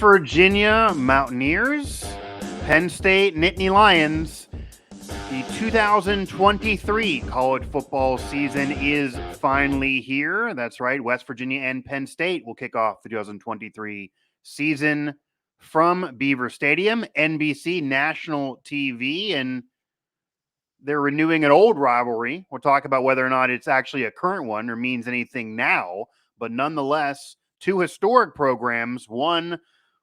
Virginia Mountaineers, Penn State Nittany Lions. The 2023 college football season is finally here. That's right. West Virginia and Penn State will kick off the 2023 season from Beaver Stadium, NBC national TV, and they're renewing an old rivalry. We'll talk about whether or not it's actually a current one or means anything now, but nonetheless, two historic programs, one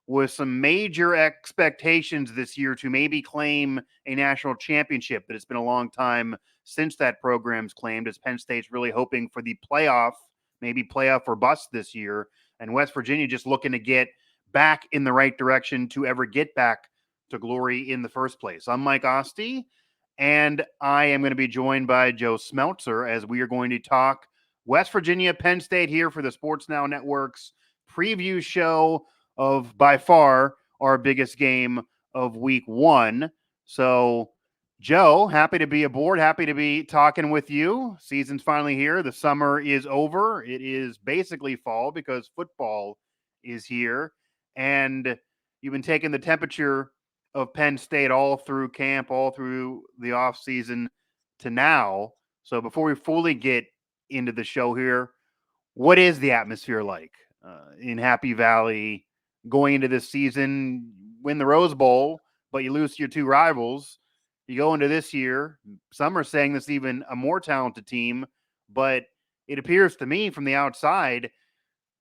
with some major expectations this year to maybe claim a national championship. But it's been a long time since that program's claimed, as Penn State's really hoping for the playoff, maybe playoff or bust this year, and West Virginia just looking to get back in the right direction to ever get back to glory in the first place. I'm Mike Asti, and I am going to be joined by Joe Smeltzer as we are going to talk West Virginia, Penn State here for the Sports Now Network's preview show of by far our biggest game of week one. So, Joe, happy to be aboard. Happy to be talking with you. Season's finally here. The summer is over. It is basically fall because football is here. And you've been taking the temperature of Penn State all through camp, all through the off season to now. So before we fully get into the show here, what is the atmosphere like in Happy Valley going into this season? Win the Rose Bowl, but you lose to your two rivals. You go into this year, some are saying this is even a more talented team, but it appears to me from the outside,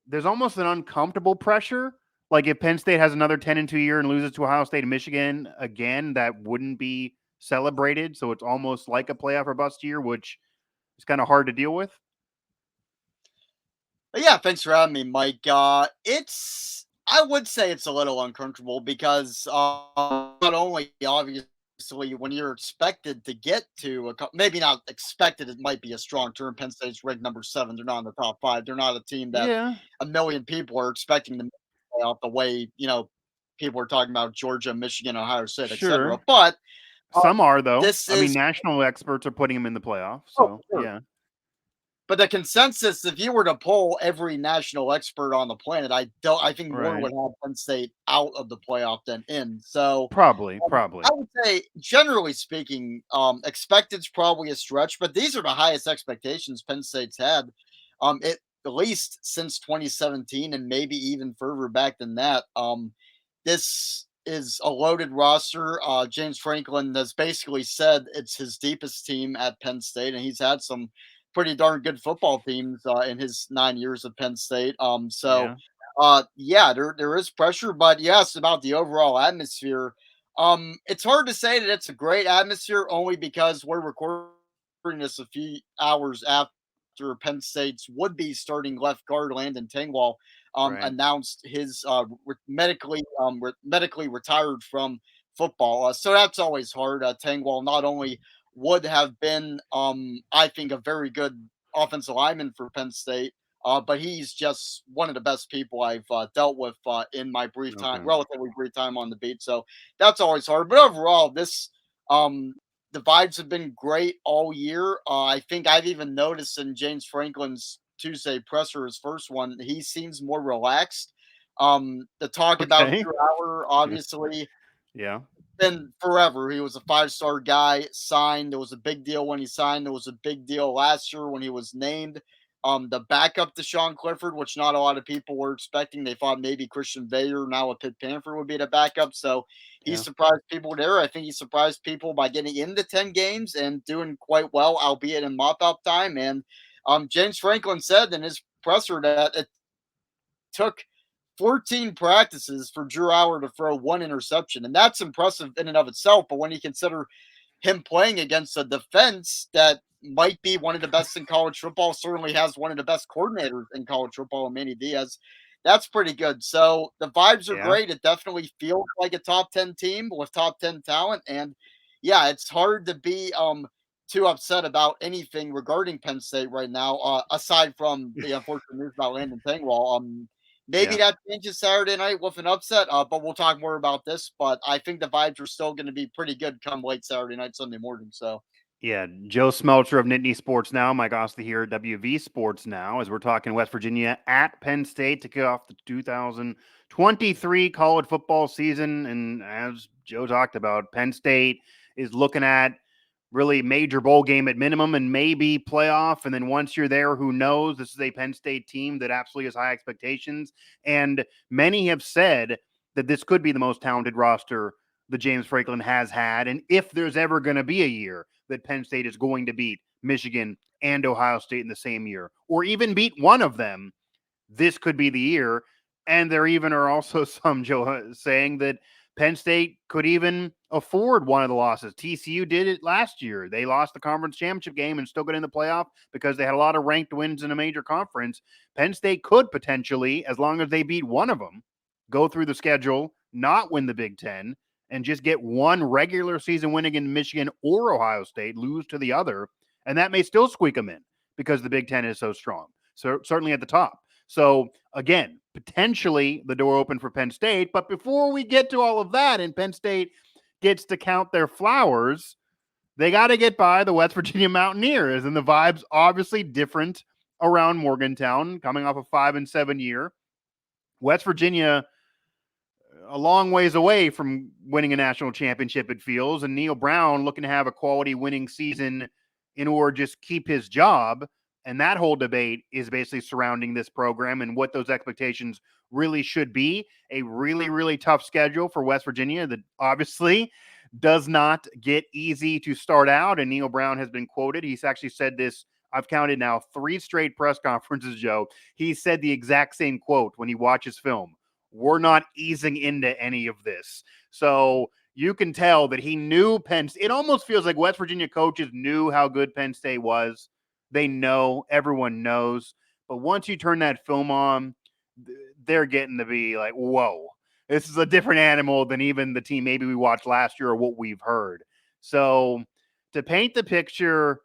there's almost an uncomfortable pressure. Like if Penn State has another 10-2 year and loses to Ohio State and Michigan again, that wouldn't be celebrated. So it's almost like a playoff or bust year, which is kind of hard to deal with. Yeah, thanks for having me, Mike. I would say it's a little uncomfortable because not only obviously when you're expected to get to maybe not expected, it might be a strong term. Penn State's ranked number 7. They're not in the top 5. They're not a team that Yeah. a million people are expecting to make the playoff the way people are talking about Georgia, Michigan, Ohio State, etc. Sure. But Some are, though. this I mean, is national experts are putting them in the playoff. oh, So, sure. yeah. But the consensus, if you were to poll every national expert on the planet, I think more Right. would have Penn State out of the playoff than in. So Probably. I would say, generally speaking, expected's probably a stretch, but these are the highest expectations Penn State's had, at least since 2017, and maybe even further back than that. This is a loaded roster. James Franklin has basically said it's his deepest team at Penn State, and he's had some pretty darn good football teams in his 9 years at Penn State. Yeah. Yeah, there is pressure, but yes, about the overall atmosphere. It's hard to say that it's a great atmosphere only because we're recording this a few hours after Penn State's would-be starting left guard Landon Tengwall Right. announced his medically retired from football. So that's always hard. Tengwall not only would have been, I think, a very good offensive lineman for Penn State, but he's just one of the best people I've dealt with in my Okay. relatively brief time on the beat. So that's always hard. But overall, um, the vibes have been great all year. I think I've even noticed in James Franklin's Tuesday presser, his first one, he seems more relaxed. The talk about Okay. Drew Hour, obviously, Yeah. been forever. He was a 5-star guy, signed. There was a big deal when he signed. There was a big deal last year when he was named the backup to Sean Clifford, which not a lot of people were expecting. They thought maybe Christian Bayer, now a Pitt Panther, would be the backup. So he Yeah. surprised people there. I think he surprised people by getting into 10 games and doing quite well, albeit in mop-up time. And James Franklin said in his presser that it took 14 practices for Drew Howard to throw one interception. And that's impressive in and of itself. But when you consider him playing against a defense that might be one of the best in college football, certainly has one of the best coordinators in college football, Manny Diaz, that's pretty good. So the vibes are Yeah. great. It definitely feels like a top 10 team with top 10 talent. And yeah, it's hard to be too upset about anything regarding Penn State right now, aside from the unfortunate news about Landon Tengwall. Maybe Yeah. that changes Saturday night with an upset, but we'll talk more about this. But I think the vibes are still going to be pretty good come late Saturday night, Sunday morning. So Yeah, Joe Smeltzer of Nittany Sports Now, Mike Osley here at WV Sports Now, as we're talking West Virginia at Penn State to kick off the 23 college football season, and as Joe talked about, Penn State is looking at really major bowl game at minimum and maybe playoff. And then once you're there, who knows? This is a Penn State team that absolutely has high expectations. And many have said that this could be the most talented roster that James Franklin has had. And if there's ever going to be a year that Penn State is going to beat Michigan and Ohio State in the same year, or even beat one of them, this could be the year. And there even are also some, Joe, saying that Penn State could even afford one of the losses. TCU did it last year. They lost the conference championship game and still got in the playoff because they had a lot of ranked wins in a major conference. Penn State could potentially, as long as they beat one of them, go through the schedule, not win the Big Ten, and just get one regular season win against Michigan or Ohio State, lose to the other, and that may still squeak them in because the Big Ten is so strong. So certainly at the top. So again, potentially the door open for Penn State. But before we get to all of that and Penn State gets to count their flowers, they got to get by the West Virginia Mountaineers. And the vibe's obviously different around Morgantown, coming off a 5-7 year. West Virginia, a long ways away from winning a national championship, it feels. And Neil Brown looking to have a quality winning season in order to just keep his job. And that whole debate is basically surrounding this program and what those expectations really should be. A really, really tough schedule for West Virginia that obviously does not get easy to start out. And Neil Brown has been quoted. He's actually said this. I've counted now 3 straight press conferences, Joe. He said the exact same quote when he watches film. We're not easing into any of this. So you can tell that he knew Penn State. It almost feels like West Virginia coaches knew how good Penn State was. They know, everyone knows. But once you turn that film on, they're getting to be like, whoa, this is a different animal than even the team maybe we watched last year or what we've heard. So to paint the picture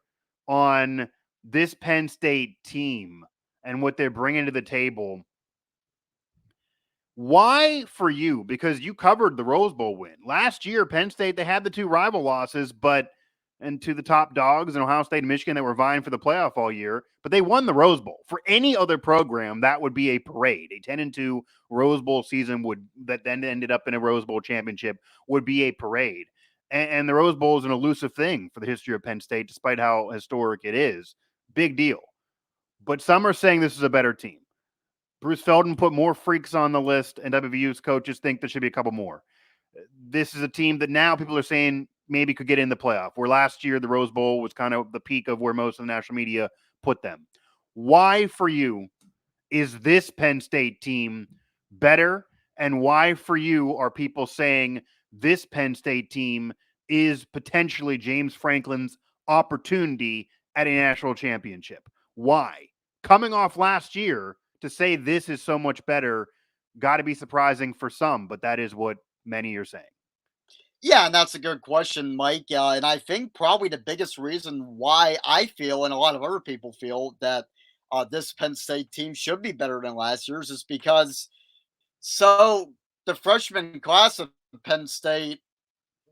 on this Penn State team and what they're bringing to the table, why for you? Because you covered the Rose Bowl win. Last year, Penn State, they had the 2 rival losses, and to the top dogs in Ohio State and Michigan that were vying for the playoff all year, but they won the Rose Bowl. For any other program, that would be a parade. A 10-2 Rose Bowl season that then ended up in a Rose Bowl championship would be a parade. And the Rose Bowl is an elusive thing for the history of Penn State, despite how historic it is. Big deal. But some are saying this is a better team. Bruce Feldman put more freaks on the list, and WVU's coaches think there should be a couple more. This is a team that now people are saying maybe could get in the playoff, where last year the Rose Bowl was kind of the peak of where most of the national media put them. Why, for you, is this Penn State team better? And why, for you, are people saying this Penn State team is potentially James Franklin's opportunity at a national championship? Why? Coming off last year, to say this is so much better, got to be surprising for some, but that is what many are saying. Yeah, and that's a good question, Mike. And I think probably the biggest reason why I feel, and a lot of other people feel, that this Penn State team should be better than last year's is because the freshman class of Penn State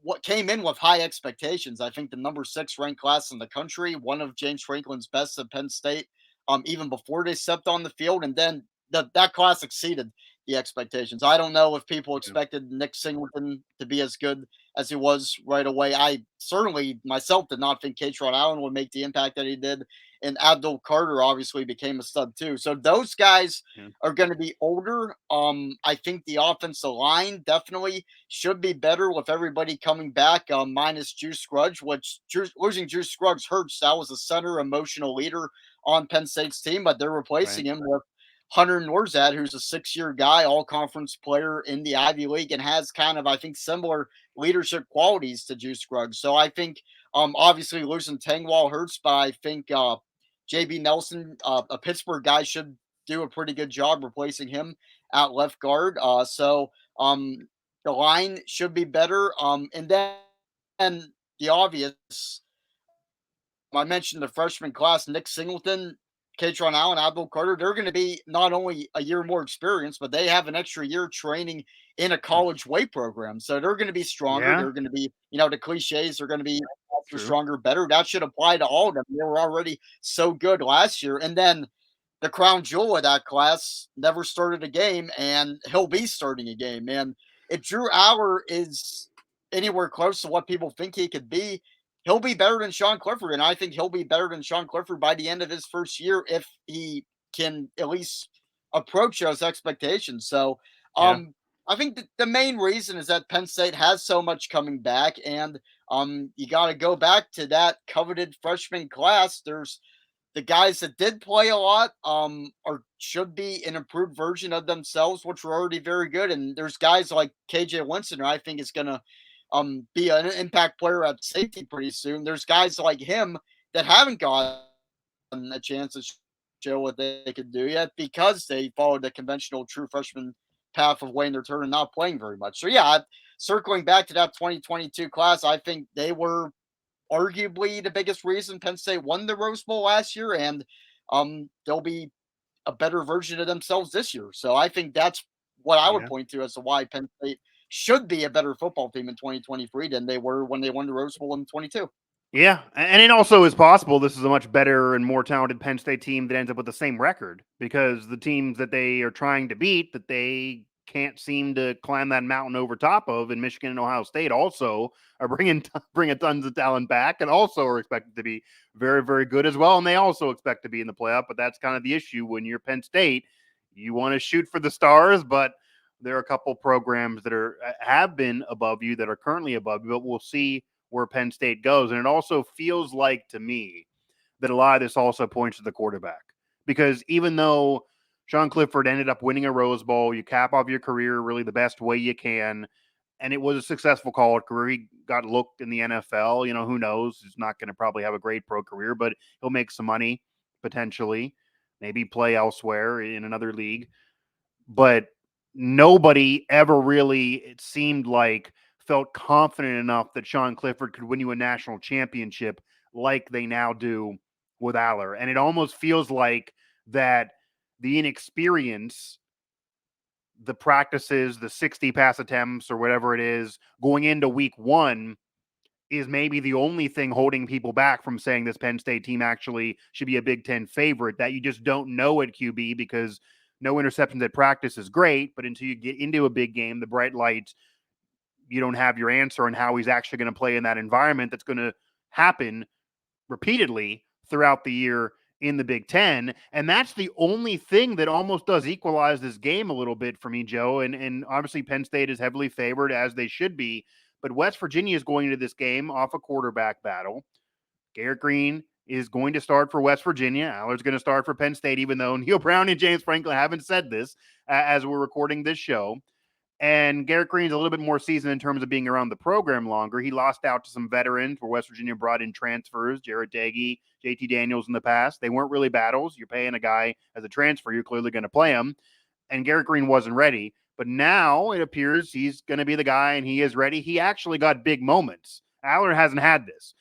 what came in with high expectations. I think the number 6 ranked class in the country, one of James Franklin's best at Penn State, even before they stepped on the field, and then that class exceeded the expectations. I don't know if people expected Nick Singleton to be as good as he was right away. I certainly myself did not think Katron Allen would make the impact that he did, and Abdul Carter obviously became a stud too. So those guys are going to be older. I think the offensive line definitely should be better with everybody coming back, minus Juice Scruggs, which losing Juice Scruggs hurts. That was a center emotional leader on Penn State's team, but they're replacing him with Hunter Norzad, who's a 6-year guy, all conference player in the Ivy League, and has kind of, I think, similar leadership qualities to Juice Scruggs. So I think, obviously, losing Tangwall hurts, but I think JB Nelson, a Pittsburgh guy, should do a pretty good job replacing him at left guard. The line should be better. And then the obvious, I mentioned the freshman class, Nick Singleton, Katron Allen, Abdul Carter, they're going to be not only a year more experience, but they have an extra year training in a college weight program. So they're going to be stronger. Yeah. They're going to be, the cliches are going to be faster, stronger, better. That should apply to all of them. They were already so good last year. And then the crown jewel of that class, never started a game, and he'll be starting a game. And if Drew Aller is anywhere close to what people think he could be, he'll be better than Sean Clifford. And I think he'll be better than Sean Clifford by the end of his first year if he can at least approach those expectations. So, Yeah. I think the main reason is that Penn State has so much coming back, and you got to go back to that coveted freshman class. There's the guys that did play a lot or should be an improved version of themselves, which were already very good. And there's guys like KJ Winston, who I think is gonna be an impact player at safety pretty soon. There's guys like him that haven't gotten a chance to show what they could do yet because they followed the conventional true freshman path of waiting their turn and not playing very much. So yeah, circling back to that 2022 class, I think they were arguably the biggest reason Penn State won the Rose Bowl last year, and they'll be a better version of themselves this year. So I think that's what I would Yeah. point to as to why Penn State should be a better football team in 2023 than they were when they won the Rose Bowl in 22. Yeah, and it also is possible this is a much better and more talented Penn State team that ends up with the same record because the teams that they are trying to beat that they can't seem to climb that mountain over top of in Michigan and Ohio State also are bringing tons of talent back and also are expected to be very, very good as well, and they also expect to be in the playoff. But that's kind of the issue when you're Penn State. You want to shoot for the stars, but there are a couple programs that have been above you that are currently above you, but we'll see where Penn State goes. And it also feels like to me that a lot of this also points to the quarterback. Because even though Sean Clifford ended up winning a Rose Bowl, you cap off your career really the best way you can, and it was a successful college career. He got looked in the NFL. You know, who knows? He's not going to probably have a great pro career, but he'll make some money potentially, maybe play elsewhere in another league. But nobody ever really, it seemed like, felt confident enough that Sean Clifford could win you a national championship like they now do with Aller. And it almost feels like that the inexperience, the practices, the 60 pass attempts or whatever it is going into week one is maybe the only thing holding people back from saying this Penn State team actually should be a Big Ten favorite, that you just don't know at QB because no interceptions at practice is great, but until you get into a big game, the bright lights, you don't have your answer on how he's actually going to play in that environment that's going to happen repeatedly throughout the year in the Big Ten. And that's the only thing that almost does equalize this game a little bit for me, Joe. And obviously Penn State is heavily favored, as they should be. But West Virginia is going into this game off a quarterback battle. Garrett Green is going to start for West Virginia. Aller's going to start for Penn State, even though Neil Brown and James Franklin haven't said this as we're recording this show. And Garrett Green's a little bit more seasoned in terms of being around the program longer. He lost out to some veterans where West Virginia brought in transfers, Jarrett Dagey, JT Daniels in the past. They weren't really battles. You're paying a guy as a transfer, you're clearly going to play him. And Garrett Green wasn't ready. But now it appears he's going to be the guy and he is ready. He actually got big moments. Aller hasn't had this.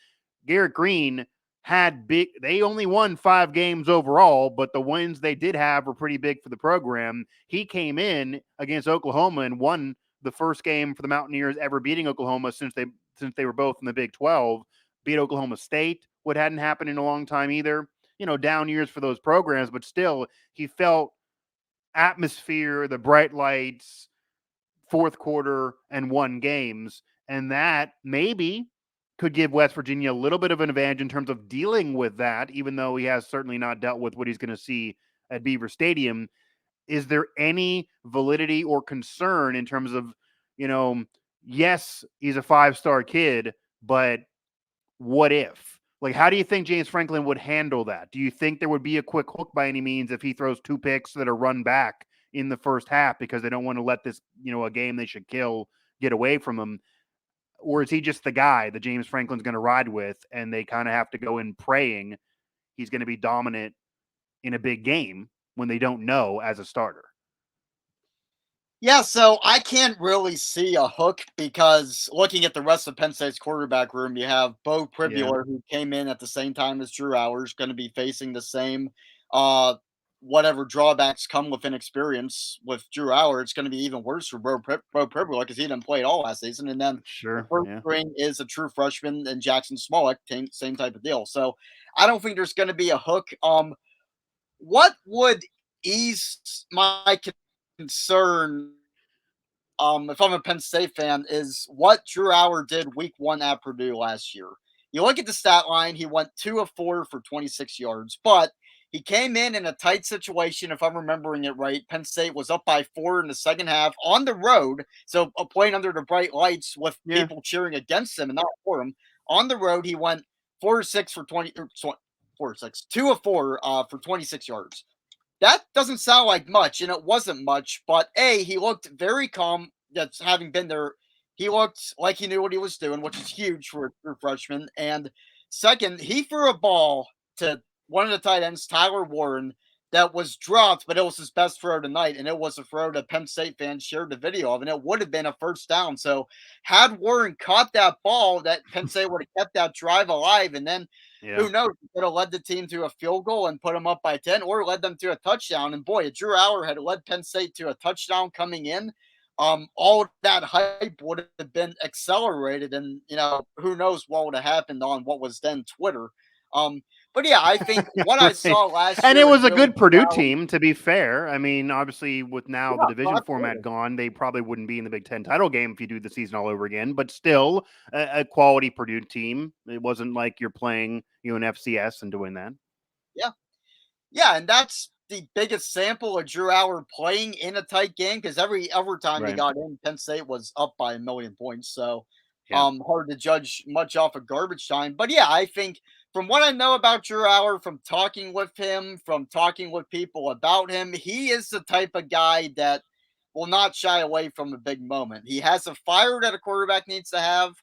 Garrett Green had big, they only won 5 games overall, but the wins they did have were pretty big for the program. He came in against Oklahoma and won the first game for the Mountaineers ever beating Oklahoma since they were both in the Big 12. Beat Oklahoma State, what hadn't happened in a long time either. You know, down years for those programs, but still he felt atmosphere, the bright lights, fourth quarter and won games. And that maybe could give West Virginia a little bit of an advantage in terms of dealing with that, even though he has certainly not dealt with what he's going to see at Beaver Stadium. Is there any validity or concern in terms of, you know, yes, he's a 5-star kid, but what if? Like, how do you think James Franklin would handle that? Do you think there would be a quick hook by any means if he throws 2 picks that are run back in the first half because they don't want to let this, you know, a game they should kill get away from him? Or is he just the guy that James Franklin's going to ride with and they kind of have to go in praying he's going to be dominant in a big game when they don't know as a starter? Yeah, so I can't really see a hook because looking at the rest of Penn State's quarterback room, you have Bo Yeah, Pribular, who came in at the same time as Drew Allers, going to be facing the same uh, whatever drawbacks come with inexperience with Drew Aller. It's going to be even worse for Bo Pribular because he didn't play at all last season. And then the sure. first Yeah. string is a true freshman and Jackson Smollett, same type of deal. So I don't think there's going to be a hook. what would ease my concern, if I'm a Penn State fan, is what Drew Hour did week 1 at Purdue last year. You look at the stat line, he went 2 of 4 for 26 yards, but he came in a tight situation, if I'm remembering it right. Penn State was up by 4 in the second half on the road, so playing under the bright lights with Yeah. people cheering against him and not for him. On the road, he went 4 of 6 for 20, or 4 of 6, 2 of 4 for 26 yards. That doesn't sound like much, and it wasn't much, but he looked very calm. That's having been there. He looked like he knew what he was doing, which is huge for a true freshman. And second, he threw a ball to one of the tight ends, Tyler Warren, that was dropped, but it was his best throw tonight, and it was a throw that Penn State fans shared the video of, and it would have been a first down. So had Warren caught that ball, that Penn State would have kept that drive alive, and then Yeah. who knows? It could have led the team to a field goal and put them up by 10, or led them to a touchdown. And boy, if Drew Hour had led Penn State to a touchdown coming in, all that hype would have been accelerated. And, who knows what would have happened on what was then Twitter. But yeah, I think what I Right. saw last And year it was was a really good Purdue proud. team, to be fair. I mean, obviously, with now the Yeah, division format absolutely. gone, they probably wouldn't be in the Big Ten title game if you do the season all over again. But still, a quality Purdue team. It wasn't like you're playing, an FCS and doing that. Yeah. Yeah, and that's the biggest sample of Drew Hour playing in a tight game, because every time he Right. got in, Penn State was up by a million points. So Yeah. hard to judge much off of garbage time. But yeah, I think from what I know about Drew Hour, from talking with him, from talking with people about him, he is the type of guy that will not shy away from a big moment. He has a fire that a quarterback needs to have.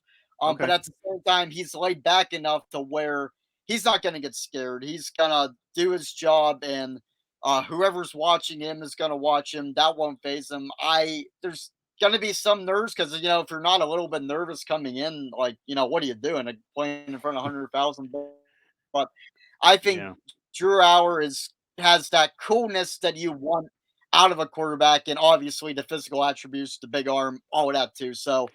But Okay. at the same time, he's laid back enough to where he's not going to get scared. He's going to do his job, and whoever's watching him is going to watch him. That won't phase him. There's going to be some nerves, because if you're not a little bit nervous coming in, like, what are you doing? Like, playing in front of 100,000? But I think Yeah. Drew Hour has that coolness that you want out of a quarterback, and obviously the physical attributes, the big arm, all of that too. So,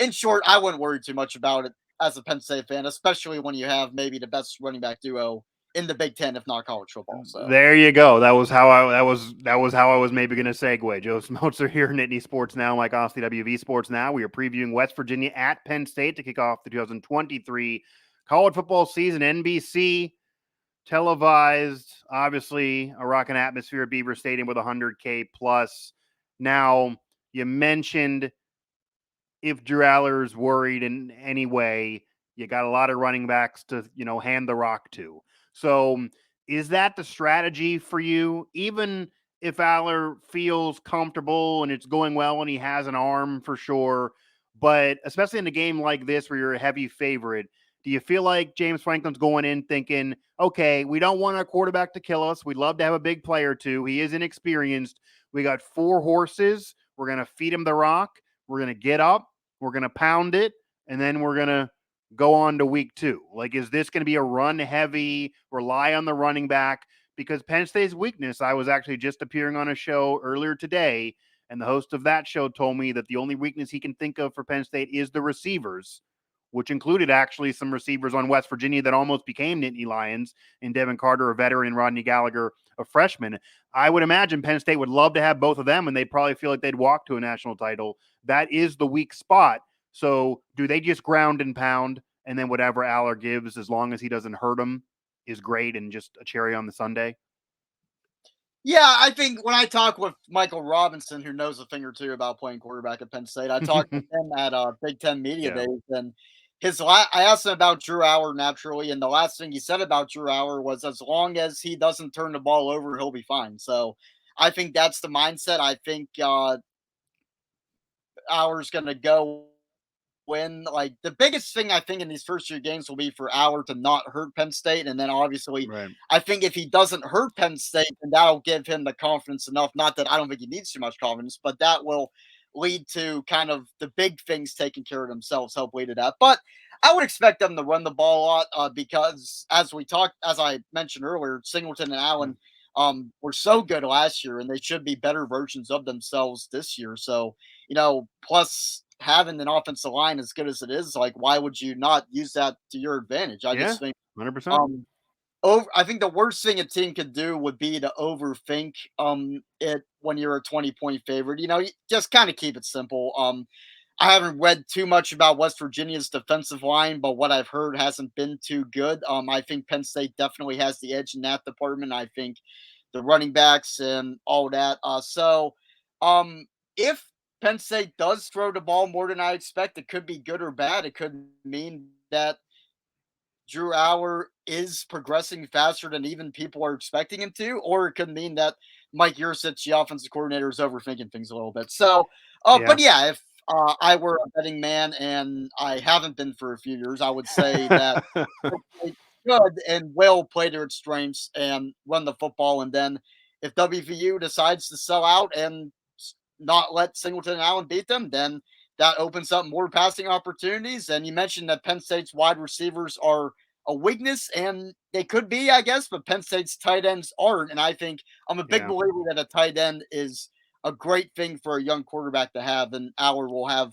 in short, I wouldn't worry too much about it as a Penn State fan, especially when you have maybe the best running back duo in the Big Ten, if not college football. So, There you go. That was how I was maybe going to segue. Joe Smeltzer here, Nittany Sports Now, like Asti WV Sports Now. We are previewing West Virginia at Penn State to kick off the 2023 college football season. NBC televised, obviously a rocking atmosphere at Beaver Stadium with 100K plus. Now, you mentioned if Drew Aller's worried in any way, you got a lot of running backs to, hand the rock to. So is that the strategy for you? Even if Aller feels comfortable and it's going well and he has an arm for sure, but especially in a game like this where you're a heavy favorite, do you feel like James Franklin's going in thinking, okay, we don't want our quarterback to kill us. We'd love to have a big player too. He is inexperienced. We got 4 horses. We're going to feed him the rock. We're going to get up. We're going to pound it. And then we're going to go on to week 2. Like, is this going to be a run heavy, rely on the running back? Because Penn State's weakness, I was actually just appearing on a show earlier today, and the host of that show told me that the only weakness he can think of for Penn State is the receivers, which included actually some receivers on West Virginia that almost became Nittany Lions, and Devin Carter, a veteran, and Rodney Gallagher, a freshman. I would imagine Penn State would love to have both of them, and they'd probably feel like they'd walk to a national title. That is the weak spot. So do they just ground and pound, and then whatever Aller gives, as long as he doesn't hurt them, is great and just a cherry on the sundae? yeah, I think when I talk with Michael Robinson, who knows a thing or two about playing quarterback at Penn State, I talked with him at Big Ten Media Yeah. Days, and I asked him about Drew Hour naturally, and the last thing he said about Drew Hour was, as long as he doesn't turn the ball over, he'll be fine. So I think that's the mindset. I think Hour's going to go win. Like, the biggest thing I think in these first 2 games will be for Hour to not hurt Penn State, and then obviously Right. I think if he doesn't hurt Penn State, then that'll give him the confidence enough. Not that I don't think he needs too much confidence, but that will lead to kind of the big things taking care of themselves, help lead to that. But I would expect them to run the ball a lot, because as I mentioned earlier, Singleton and Allen were so good last year, and they should be better versions of themselves this year. So, plus having an offensive line as good as it is, like, why would you not use that to your advantage? I Yeah. just think 100%. um I think the worst thing a team could do would be to overthink it when you're a 20-point favorite. You just kind of keep it simple. I haven't read too much about West Virginia's defensive line, but what I've heard hasn't been too good. I think Penn State definitely has the edge in that department. I think the running backs and all that. So if Penn State does throw the ball more than I expect, it could be good or bad. It could mean that Drew Aller is progressing faster than even people are expecting him to, or it could mean that Mike Yursich, the offensive coordinator, is overthinking things a little bit. Yeah. But yeah, if I were a betting man, and I haven't been for a few years, I would say that they should and will play to its strengths and run the football. And then if WVU decides to sell out and not let Singleton and Allen beat them, then that opens up more passing opportunities. And you mentioned that Penn State's wide receivers are a weakness, and they could be, I guess, but Penn State's tight ends aren't. And I think I'm a big Yeah. believer that a tight end is a great thing for a young quarterback to have, and Aller will have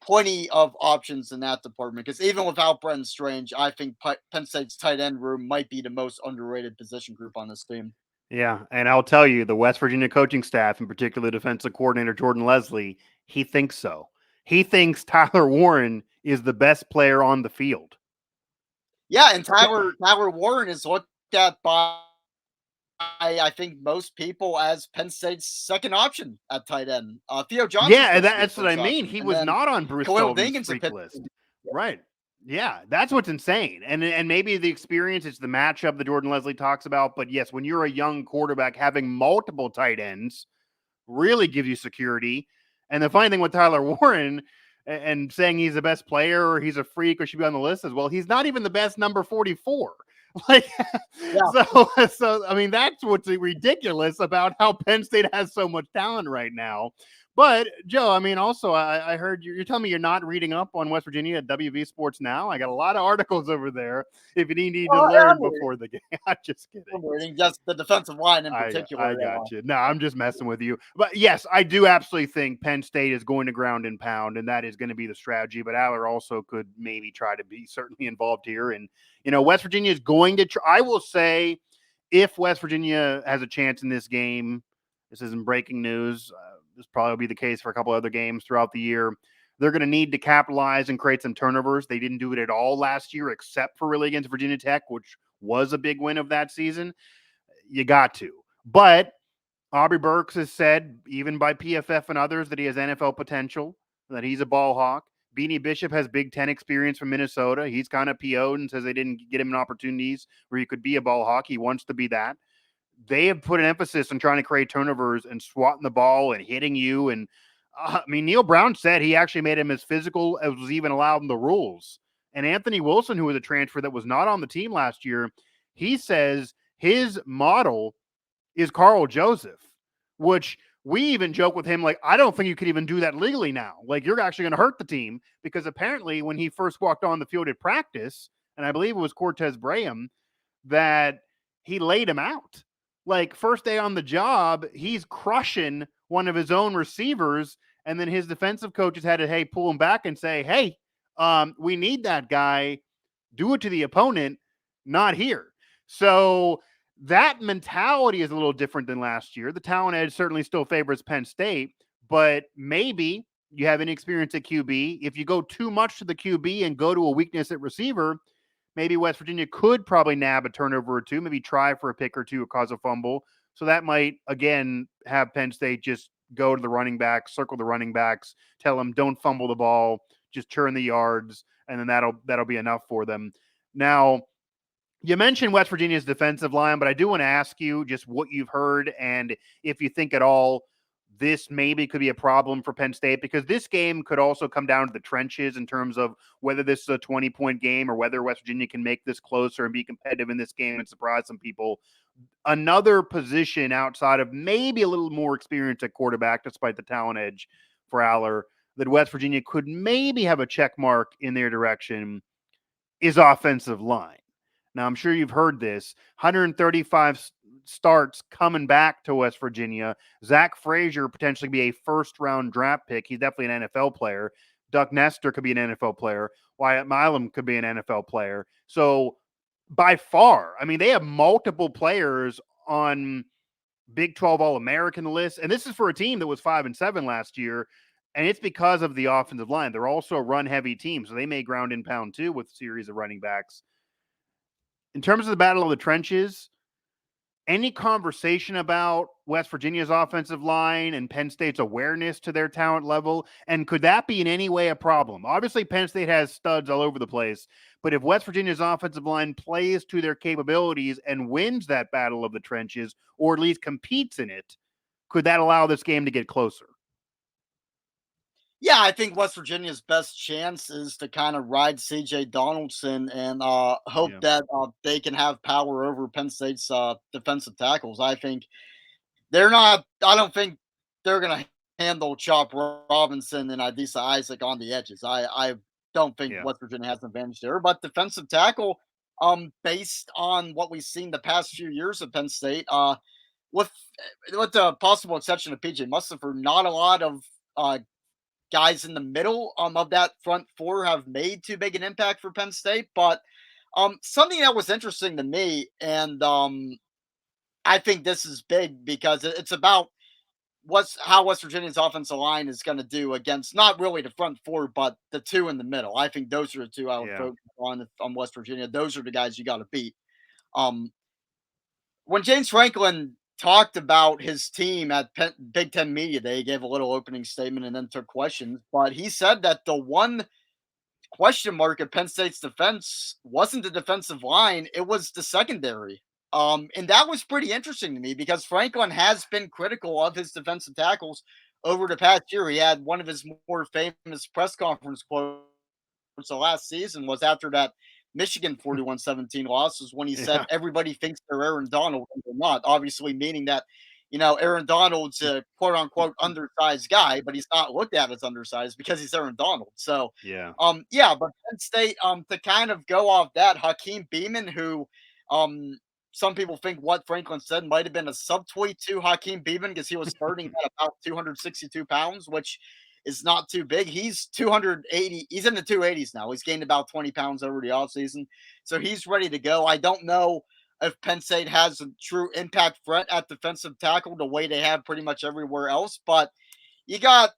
plenty of options in that department. Because even without Brenton Strange, I think Penn State's tight end room might be the most underrated position group on this team. Yeah, and I'll tell you, the West Virginia coaching staff, in particular defensive coordinator Jordan Leslie, he thinks so. He thinks Tyler Warren is the best player on the field. Yeah, and Tyler Warren is looked at by I think most people as Penn State's second option at tight end. Theo Johnson's Yeah, supposed to be a that's what I first mean. option, He and was then not on Bruce Khalil Sullivan's Dinkins freak list. Right. Yeah, that's what's insane. And maybe the experience, it's the matchup that Jordan Leslie talks about. But yes, when you're a young quarterback, having multiple tight ends really gives you security. And the funny thing with Tyler Warren and saying he's the best player or he's a freak or should be on the list as well, he's not even the best number 44. Like, Yeah. so I mean, that's what's ridiculous about how Penn State has so much talent right now. But Joe, I mean, also I heard you're telling me you're not reading up on West Virginia at WV Sports Now. I got a lot of articles over there if you need to Well, yeah, learn before the game. I'm just kidding. I'm reading just the defensive line in I particular. got you. No, I'm just messing with you. But yes, I do absolutely think Penn State is going to ground and pound, and that is going to be the strategy. But Aller also could maybe try to be certainly involved here. And, West Virginia is going to try. I will say if West Virginia has a chance in this game, this isn't breaking news. This probably will be the case for a couple other games throughout the year. They're going to need to capitalize and create some turnovers. They didn't do it at all last year, except for really against Virginia Tech, which was a big win of that season. You got to. But Aubrey Burks has said, even by PFF and others, that he has NFL potential, that he's a ball hawk. Beanie Bishop has Big Ten experience from Minnesota. He's kind of PO'd and says they didn't get him opportunities where he could be a ball hawk. He wants to be that. They have put an emphasis on trying to create turnovers and swatting the ball and hitting you. And Neil Brown said he actually made him as physical as was even allowed in the rules. And Anthony Wilson, who was a transfer that was not on the team last year, he says his model is Carl Joseph, which we even joke with him, like, I don't think you could even do that legally now. Like, you're actually going to hurt the team, because apparently when he first walked on the field at practice, and I believe it was Cortez Braham, that he laid him out. Like, first day on the job, he's crushing one of his own receivers, and then his defensive coaches had to, pull him back and say, hey, we need that guy. Do it to the opponent, not here. So that mentality is a little different than last year. The talent edge certainly still favors Penn State, but maybe you have inexperience at QB. If you go too much to the QB and go to a weakness at receiver, maybe West Virginia could probably nab a turnover or two, maybe try for a pick or two or cause a fumble. So that might, again, have Penn State just go to the running backs, circle the running backs, tell them don't fumble the ball, just turn the yards, and then that'll be enough for them. Now, you mentioned West Virginia's defensive line, but I do want to ask you just what you've heard and if you think at all this maybe could be a problem for Penn State, because this game could also come down to the trenches in terms of whether this is a 20-point game or whether West Virginia can make this closer and be competitive in this game and surprise some people. Another position outside of maybe a little more experience at quarterback, despite the talent edge for Aller, that West Virginia could maybe have a check mark in their direction is offensive line. Now, I'm sure you've heard this. 135 starts coming back to West Virginia. Zach Frazier potentially be a first-round draft pick. He's definitely an NFL player. Duck Nestor could be an NFL player. Wyatt Milam could be an NFL player. So by far. I mean, they have multiple players on Big 12 All-American lists, and this is for a team that was 5-7 last year, and it's because of the offensive line. They're also a run-heavy team, so they may ground and pound too with a series of running backs. In terms of the battle of the trenches, any conversation about West Virginia's offensive line and Penn State's awareness to their talent level? And could that be in any way a problem? Obviously, Penn State has studs all over the place, but if West Virginia's offensive line plays to their capabilities and wins that battle of the trenches, or at least competes in it, could that allow this game to get closer? Yeah, I think West Virginia's best chance is to kind of ride CJ Donaldson and hope Yeah. that they can have power over Penn State's defensive tackles. I think they're not. I don't think they're going to handle Chop Robinson and Adisa Isaac on the edges. I don't think Yeah. West Virginia has an advantage there. But defensive tackle, based on what we've seen the past few years of Penn State, with with the possible exception of PJ Mustipher, not a lot of guys in the middle of that front four have made too big an impact for Penn State. But something that was interesting to me, and I think this is big because it's about how West Virginia's offensive line is going to do against not really the front four, but the two in the middle. I think those are the two I would Yeah. focus on West Virginia. Those are the guys you got to beat. Um, when James Franklin talked about his team at Big Ten Media Day, he gave a little opening statement and then took questions. But he said that the one question mark at Penn State's defense wasn't the defensive line, it was the secondary. And that was pretty interesting to me because Franklin has been critical of his defensive tackles over the past year. He had one of his more famous press conference quotes the last season was after that Michigan 41-17 loss was when he said Yeah. everybody thinks they're Aaron Donald and they're not. Obviously meaning that, Aaron Donald's a quote unquote undersized guy, but he's not looked at as undersized because he's Aaron Donald. So Yeah. yeah, but Penn State, to kind of go off that, Hakeem Beamon, who some people think what Franklin said might have been a subtweet to Hakeem Beamon because he was starting at about 262 pounds, which is not too big. He's 280. He's in the 280s now. He's gained about 20 pounds over the offseason. So he's ready to go. I don't know if Penn State has a true impact threat at defensive tackle the way they have pretty much everywhere else. But you got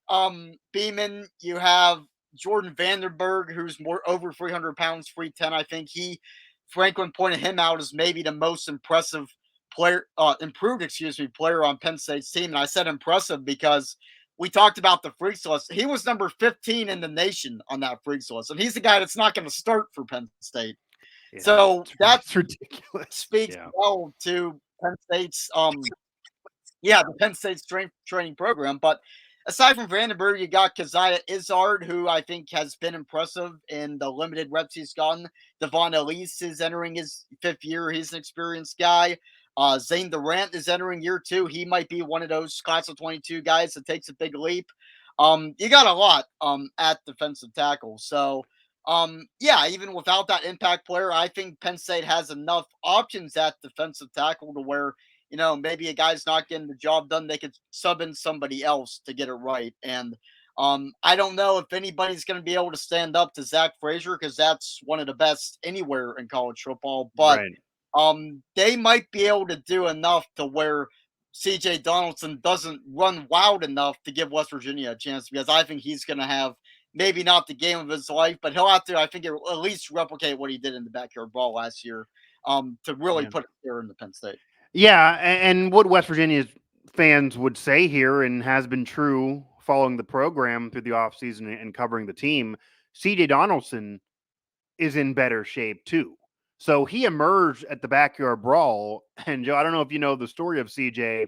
Beeman, you have Jordan Vandenberg, who's more over 300 pounds, 310. I think Franklin pointed him out as maybe the most impressive improved player on Penn State's team. And I said impressive because we talked about the freaks list. He was number 15 in the nation on that freaks list. And he's the guy that's not going to start for Penn State. Yeah. So It's ridiculous. speaks well to Penn State's the Penn State strength training program. But aside from Vandenberg, you got Keziah Izzard, who I think has been impressive in the limited reps he's gotten. Devon Elise is entering his 5th year. He's an experienced guy. Zane Durant is entering year 2. He might be one of those class of 22 guys that takes a big leap. You got a lot at defensive tackle. So, even without that impact player, I think Penn State has enough options at defensive tackle to where maybe a guy's not getting the job done, they could sub in somebody else to get it right. And I don't know if anybody's going to be able to stand up to Zach Frazier because that's one of the best anywhere in college football. But they might be able to do enough to where CJ Donaldson doesn't run wild enough to give West Virginia a chance because I think he's going to have maybe not the game of his life, but he'll have to, I think, at least replicate what he did in the backyard brawl last year to really put it there in the Penn State. Yeah, and what West Virginia's fans would say here, and has been true following the program through the offseason and covering the team, CJ Donaldson is in better shape too. So he emerged at the backyard brawl. And Joe, I don't know if you know the story of CJ.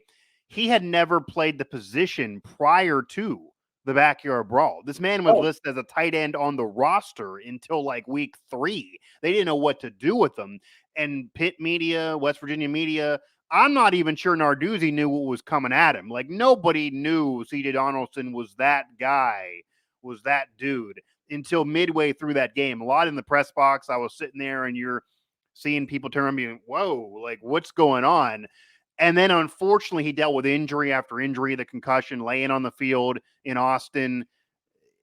He had never played the position prior to the backyard brawl. This man was listed as a tight end on the roster until like week 3. They didn't know what to do with him. And Pitt media, West Virginia media, I'm not even sure Narduzzi knew what was coming at him. Like nobody knew CJ Donaldson was that guy, was that dude until midway through that game. A lot in the press box. I was sitting there and you're seeing people turn me and whoa, like what's going on? And then unfortunately he dealt with injury after injury, the concussion, laying on the field in Austin.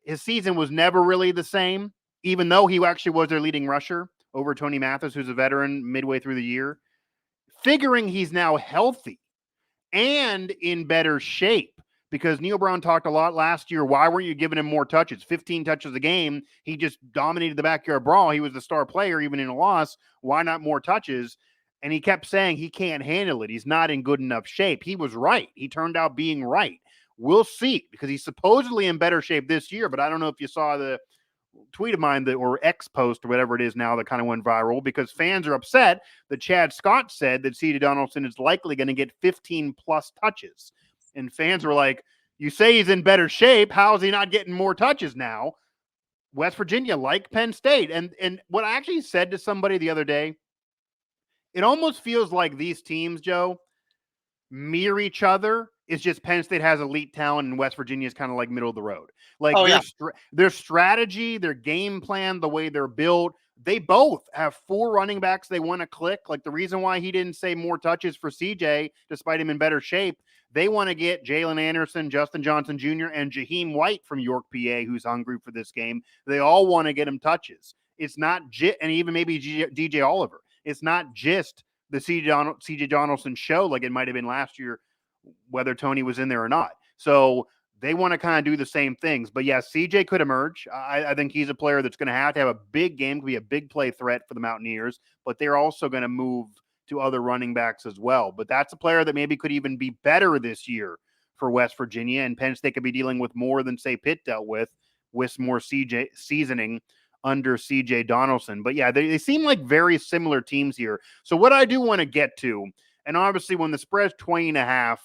His season was never really the same, even though he actually was their leading rusher. over Tony Mathis, who's a veteran midway through the year, figuring he's now healthy and in better shape. Because Neil Brown talked a lot last year. Why weren't you giving him more touches? 15 touches a game. He just dominated the backyard brawl. He was the star player, even in a loss. Why not more touches? And he kept saying he can't handle it. He's not in good enough shape. He was right. He turned out being right. We'll see, because he's supposedly in better shape this year. But I don't know if you saw the tweet of mine or X post or whatever it is now that kind of went viral, because fans are upset that Chad Scott said that C.J. Donaldson is likely going to get 15 plus touches. And fans were like, you say he's in better shape. How is he not getting more touches now? West Virginia, like Penn State. And what I actually said to somebody the other day, it almost feels like these teams, Joe, mirror each other. It's just Penn State has elite talent and West Virginia is kind of like middle of the road. Like their strategy, their game plan, the way they're built, they both have 4 running backs they want to click. Like the reason why he didn't say more touches for CJ, despite him in better shape, they want to get Jalen Anderson, Justin Johnson Jr., and Jaheim White from York, PA, who's hungry for this game. They all want to get him touches. It's not and even maybe DJ Oliver. It's not just the CJ Donaldson show like it might have been last year, whether Tony was in there or not. So they want to kind of do the same things. But yeah, CJ could emerge. I think he's a player that's going to have a big game, could be a big play threat for the Mountaineers, but they're also going to move to other running backs as well. But that's a player that maybe could even be better this year for West Virginia, and Penn State could be dealing with more than, say, Pitt dealt with more CJ seasoning under CJ Donaldson. But yeah, they seem like very similar teams here. So what I do want to get to, and obviously when the spread's 20.5,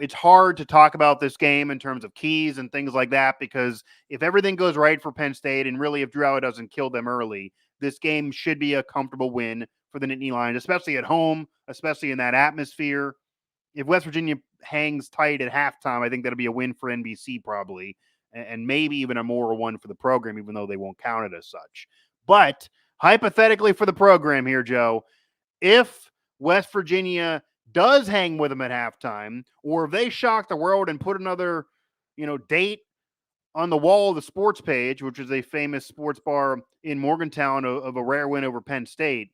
it's hard to talk about this game in terms of keys and things like that, because if everything goes right for Penn State, and really if Drew Allar doesn't kill them early, this game should be a comfortable win for the Nittany Lions, especially at home, especially in that atmosphere. If West Virginia hangs tight at halftime, I think that'll be a win for NBC probably, and maybe even a moral one for the program, even though they won't count it as such. But hypothetically for the program here, Joe, if West Virginia does hang with them at halftime, or if they shock the world and put another, date on the wall of the sports page, which is a famous sports bar in Morgantown of a rare win over Penn State,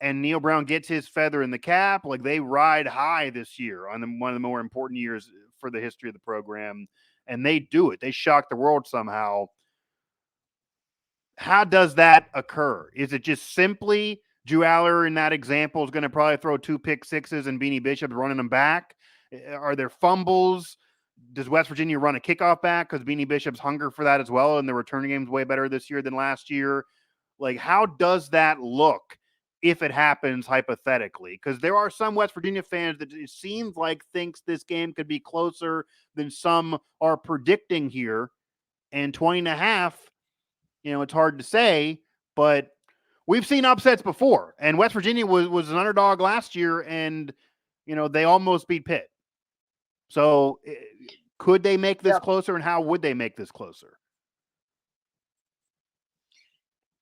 and Neil Brown gets his feather in the cap, like they ride high this year on one of the more important years for the history of the program, and they do it. They shock the world somehow. How does that occur? Is it just simply Drew Allar in that example is going to probably throw 2 pick sixes and Beanie Bishop's running them back? Are there fumbles? Does West Virginia run a kickoff back because Beanie Bishop's hunger for that as well, and the returning game's way better this year than last year? Like, how does that look if it happens hypothetically? Because there are some West Virginia fans that it seems like thinks this game could be closer than some are predicting here. And 20.5, it's hard to say, but we've seen upsets before. And West Virginia was an underdog last year, and, they almost beat Pitt. So could they make this closer, and how would they make this closer?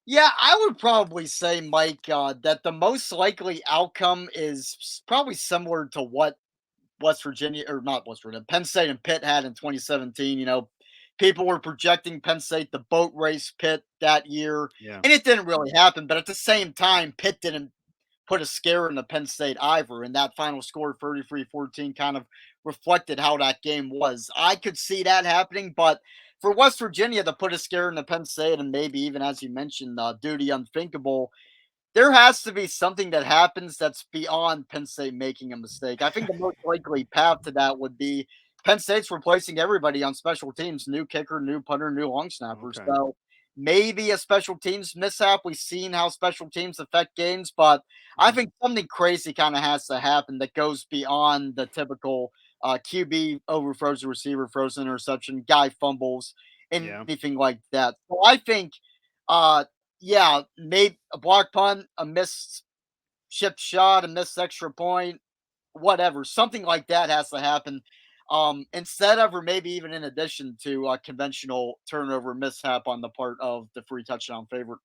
Yeah, I would probably say, Mike, that the most likely outcome is probably similar to what West Virginia, or not West Virginia, Penn State and Pitt had in 2017. People were projecting Penn State the boat race Pitt that year, and it didn't really happen. But at the same time, Pitt didn't put a scare in the Penn State either, and that final score, 33-14, kind of reflected how that game was. I could see that happening, but for West Virginia to put a scare in the Penn State, and maybe even, as you mentioned, do the unthinkable, there has to be something that happens that's beyond Penn State making a mistake. I think the most likely path to that would be Penn State's replacing everybody on special teams, new kicker, new punter, new long snapper. Okay. So maybe a special teams mishap. We've seen how special teams affect games, but I think something crazy kind of has to happen that goes beyond the typical QB overthrows the receiver, throws an interception, guy fumbles, anything like that. So I think maybe a block punt, a missed chip shot, a missed extra point, whatever. Something like that has to happen instead of, or maybe even in addition to a conventional turnover mishap on the part of the free touchdown favorite.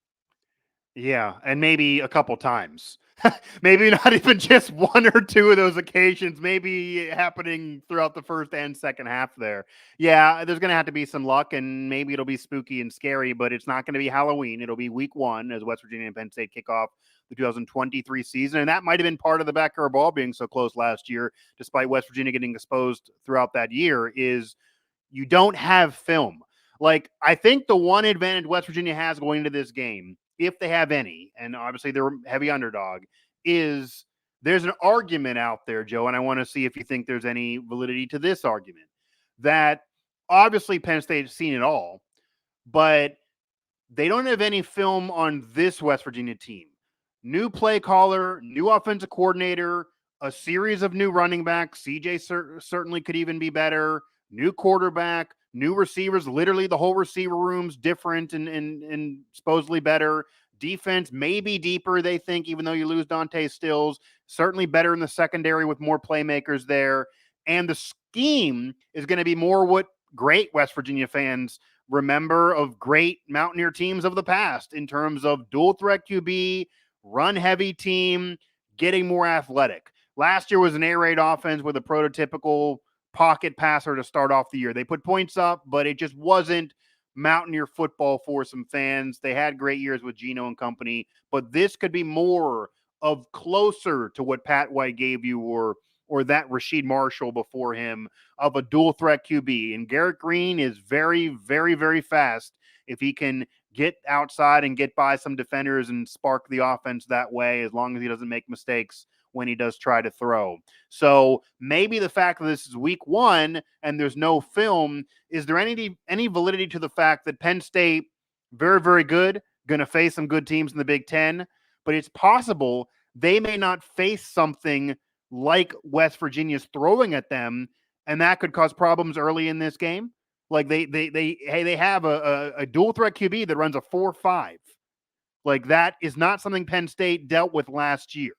Yeah, and maybe a couple times. Maybe not even just one or two of those occasions, maybe happening throughout the first and second half there. Yeah, there's going to have to be some luck, and maybe it'll be spooky and scary, but it's not going to be Halloween. It'll be week one as West Virginia and Penn State kick off the 2023 season. And that might have been part of the back of our ball being so close last year, despite West Virginia getting exposed throughout that year, is you don't have film. Like, I think the one advantage West Virginia has going into this game, if they have any, and obviously they're heavy underdog, is there's an argument out there, Joe, and I want to see if you think there's any validity to this argument, that obviously Penn State's seen it all, but they don't have any film on this West Virginia team. New play caller, new offensive coordinator, a series of new running backs. CJ certainly could even be better. New quarterback, new receivers. Literally, the whole receiver room's different and supposedly better. Defense may be deeper, they think, even though you lose Dante Stills. Certainly better in the secondary with more playmakers there. And the scheme is going to be more what great West Virginia fans remember of great Mountaineer teams of the past in terms of dual threat QB, run heavy team, getting more athletic. Last year was an air raid offense with a prototypical pocket passer to start off the year. They put points up, but it just wasn't Mountaineer football for some fans. They had great years with Geno and company, but this could be more of closer to what Pat White gave you or that Rasheed Marshall before him of a dual threat QB. And Garrett Green is very, very, very fast if he can get outside and get by some defenders and spark the offense that way, as long as he doesn't make mistakes when he does try to throw. So maybe the fact that this is week one and there's no film, is there any validity to the fact that Penn State, very, very good, going to face some good teams in the Big Ten, but it's possible they may not face something like West Virginia's throwing at them, and that could cause problems early in this game? Like they have a dual threat QB that runs a 4.5. Like, that is not something Penn State dealt with last year.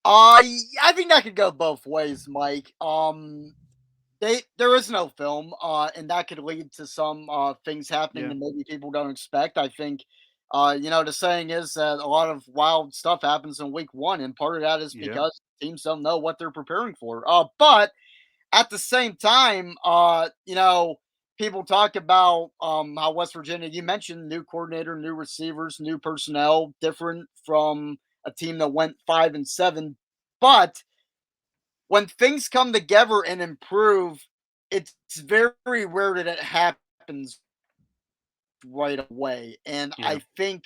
I think that could go both ways, Mike. There is no film, and that could lead to some things happening that maybe people don't expect. I think, the saying is that a lot of wild stuff happens in week one, and part of that is because teams don't know what they're preparing for. But at the same time, people talk about how West Virginia, you mentioned new coordinator, new receivers, new personnel, different from a team that went 5-7. But when things come together and improve, it's very rare that it happens right away. And I think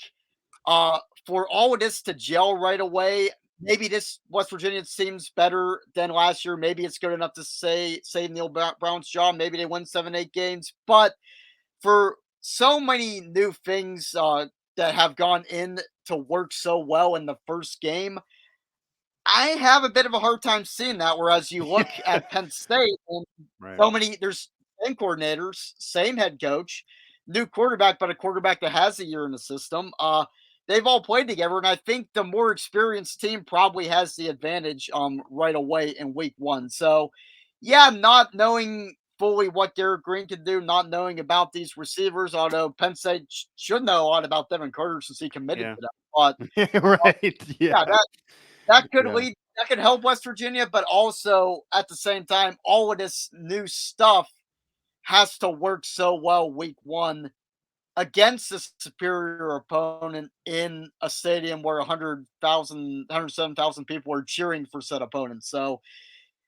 for all of this to gel right away, maybe this West Virginia seems better than last year. Maybe it's good enough to save Neil Brown's job. Maybe they win 7-8 games. But for so many new things that have gone in to work so well in the first game, I have a bit of a hard time seeing that. Whereas you look at Penn State and so many, there's same coordinators, same head coach, new quarterback, but a quarterback that has a year in the system. They've all played together, and I think the more experienced team probably has the advantage right away in week one. So, yeah, not knowing fully what Garrett Green can do, not knowing about these receivers, although Penn State should know a lot about Devin Carter since he committed to them. But that could lead, that could help West Virginia, but also at the same time, all of this new stuff has to work so well week one against a superior opponent in a stadium where 107,000 people are cheering for said opponents. So